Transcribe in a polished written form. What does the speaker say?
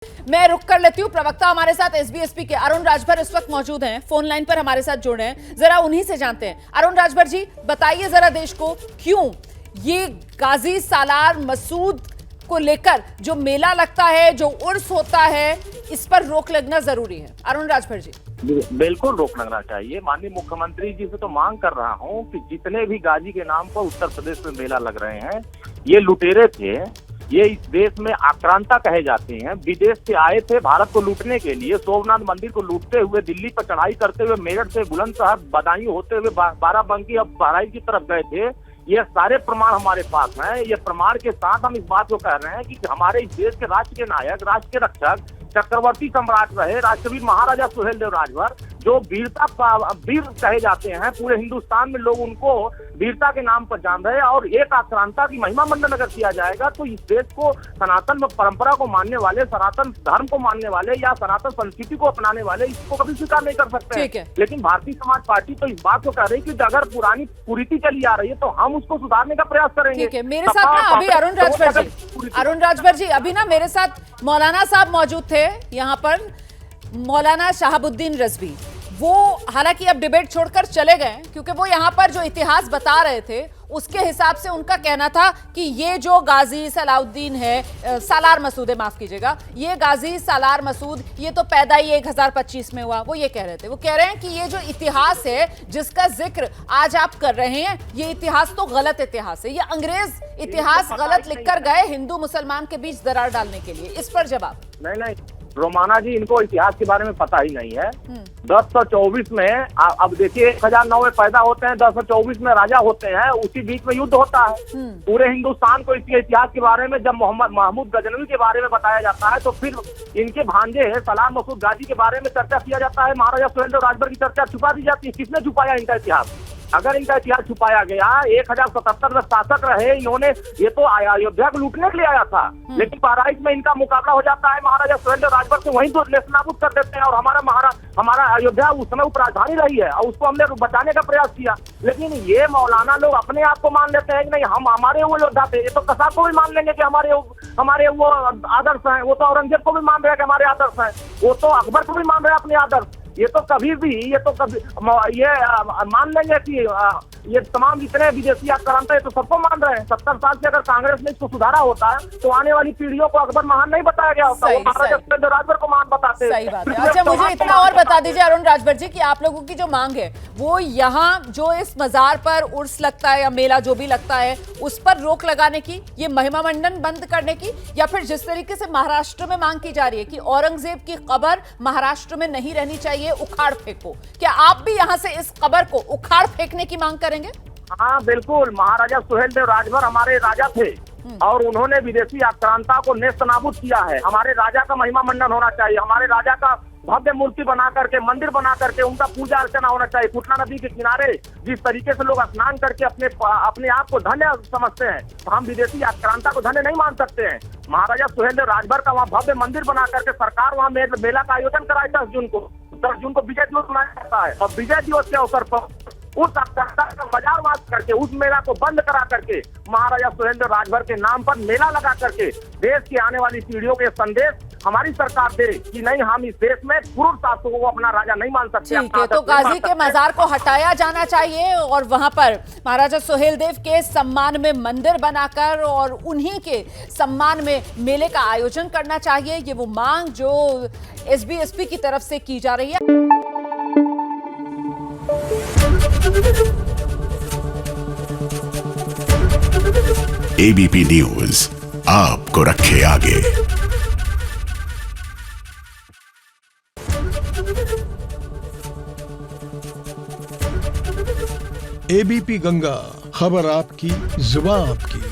मैं रुक कर लेती हूँ। प्रवक्ता हमारे साथ एसबीएसपी के अरुण राजभर इस वक्त मौजूद हैं, फोन लाइन पर हमारे साथ जुड़े हैं, जरा उन्हीं से जानते हैं। अरुण राजभर जी, बताइए जरा देश को, क्यों ये गाजी सालार मसूद को लेकर जो मेला लगता है, जो उर्स होता है, इस पर रोक लगना जरूरी है। अरुण राजभर जी। बिल्कुल रोक लगना चाहिए। माननीय मुख्यमंत्री जी से तो मांग कर रहा हूं कि जितने भी गाजी के नाम पर उत्तर प्रदेश में मेला लग रहे हैं, ये लुटेरे थे, ये इस देश में आक्रांता कहे जाते हैं, विदेश से आए थे भारत को लूटने के लिए। सोमनाथ मंदिर को लूटते हुए दिल्ली पर चढ़ाई करते हुए मेरठ से बुलंदशहर बदायूं होते हुए बाराबंकी अब बहराइच की तरफ गए थे। ये सारे प्रमाण हमारे पास हैं। ये प्रमाण के साथ हम इस बात को कह रहे हैं कि हमारे इस देश के राष्ट्र के नायक, राष्ट्र के रक्षक, चक्रवर्ती सम्राट रहे राष्ट्रवीर महाराजा सुहेलदेव राजभर, जो वीर कहे जाते हैं, पूरे हिंदुस्तान में लोग उनको वीरता के नाम पर जान रहे हैं। और एक आक्रांता की महिमा मंडन अगर किया जाएगा तो इस देश को सनातन परंपरा को मानने वाले, सनातन धर्म को मानने वाले या सनातन संस्कृति को अपनाने वाले इसको कभी स्वीकार नहीं कर सकते हैं। लेकिन भारतीय समाज पार्टी तो इस बात को कह रही है कि अगर पुरानी कुरीति चली आ रही है तो हम उसको सुधारने का प्रयास करेंगे। ठीक है, मेरे साथ ना अभी अरुण राजभर जी अभी ना मेरे साथ मौलाना साहब मौजूद थे यहाँ पर, मौलाना शहाबुद्दीन रजवी। वो हालांकि अब डिबेट छोड़कर चले गए, क्योंकि वो यहाँ पर जो इतिहास बता रहे थे उसके हिसाब से उनका कहना था कि ये जो गाजी सलाउद्दीन है, सालार मसूद है, माफ कीजिएगा, ये गाजी सालार मसूद ये तो पैदा ही 1025 में हुआ। वो ये कह रहे थे, वो कह रहे हैं कि ये जो इतिहास है जिसका जिक्र आज आप कर रहे हैं, ये इतिहास तो गलत इतिहास है, ये अंग्रेज इतिहास गलत लिखकर गए हिंदू मुसलमान के बीच दरार डालने के लिए। इस पर जवाब। नहीं, रोमाना जी, इनको इतिहास के बारे में पता ही नहीं है। 1024 में अब देखिए 1009 में पैदा होते हैं, 1024 में राजा होते हैं, उसी बीच में युद्ध होता है। पूरे हिंदुस्तान को इसके इतिहास के बारे में जब मोहम्मद महमूद गजनवी के बारे में बताया जाता है तो फिर इनके भांजे सलार मसूद गाजी के बारे में चर्चा किया जाता है। महाराजा सुहेलदेव राजभर की चर्चा छुपा दी जाती है। किसने छुपाया इनका इतिहास? अगर इनका इतिहास छुपाया गया, 1077 में शासक रहे इन्होंने, ये तो अयोध्या को लूटने के लिए आया था, लेकिन बहराइच में इनका मुकाबला हो जाता है महाराजा सुहेलदेव राजभर से, वहीं तो नेस्तनाबूद कर देते हैं। और हमारा अयोध्या उस समय उपराजधानी रही है और उसको हमने बचाने का प्रयास किया। लेकिन ये मौलाना लोग अपने आप को मान लेते हैं कि नहीं हम हमारे वो योद्धा थे। ये तो कसाब को भी मान लेंगे कि हमारे वो आदर्श हैं। वो तो औरंगजेब को भी मान रहे हैं कि हमारे आदर्श हैं। वो तो अकबर को भी मान रहे हैं अपने आदर्श। ये तो कभी मान लेंगे कि ये तमाम जितने विदेशी आक्रांता है तो सबको मान रहे हैं। 70 साल से अगर कांग्रेस ने इसको सुधारा होता है तो आने वाली पीढ़ियों को अकबर महान नहीं बताया गया होता, वो महाराजा सुहेलदेव राजभर को महान बताते हैं। सही बात है। अच्छा, मुझे इतना और बता दीजिए अरुण राजभर जी कि आप लोगों की जो मांग है वो यहाँ जो इस मजार पर उर्स लगता है या मेला जो भी लगता है उस पर रोक लगाने की, ये महिमा मंडन बंद करने की, या फिर जिस तरीके से महाराष्ट्र में मांग की जा रही है कि औरंगजेब की कब्र महाराष्ट्र में नहीं रहनी चाहिए, उखाड़ फेंको, क्या आप भी यहाँ से इस कब्र को उखाड़ फेंकने की मांग करेंगे? हाँ बिल्कुल। महाराजा सुहेलदेव राजभर हमारे राजा थे और उन्होंने विदेशी आक्रांता को नेस्तनाबूद किया है। हमारे राजा का महिमा मंडन होना चाहिए। हमारे राजा का भव्य मूर्ति बना करके, मंदिर बना करके उनका पूजा अर्चना होना चाहिए। कृष्णा नदी के किनारे जिस तरीके से लोग स्नान करके अपने आप को धन्य समझते हैं, तो हम विदेशी आक्रांता को धन्य नहीं मान सकते हैं। महाराजा सुहेलदेव राजभर का वहाँ भव्य मंदिर बना करके सरकार वहाँ मेला का आयोजन कराए 10 जून को विजय दिवस मनाया जाता है। और विजय दिवस के अवसर पर उस आक्रांता का बाजारवाद करके, उस मेला को बंद करा करके, महाराजा सुहेलदेव राजभर के नाम पर मेला लगा करके देश की आने वाली पीढ़ियों के संदेश हमारी सरकार दे कि नहीं, हम इस देश में पुरुष शासकों को अपना राजा नहीं मान सकते। ठीक है, तो गाजी के मजार को हटाया जाना चाहिए और वहां पर महाराजा सुहेलदेव के सम्मान में मंदिर बनाकर और उन्हीं के सम्मान में मेले का आयोजन करना चाहिए। ये वो मांग जो एसबीएसपी की तरफ से की जा रही है। एबीपी न्यूज आपको रखे आगे। एबीपी गंगा, खबर आपकी, जुबान आपकी।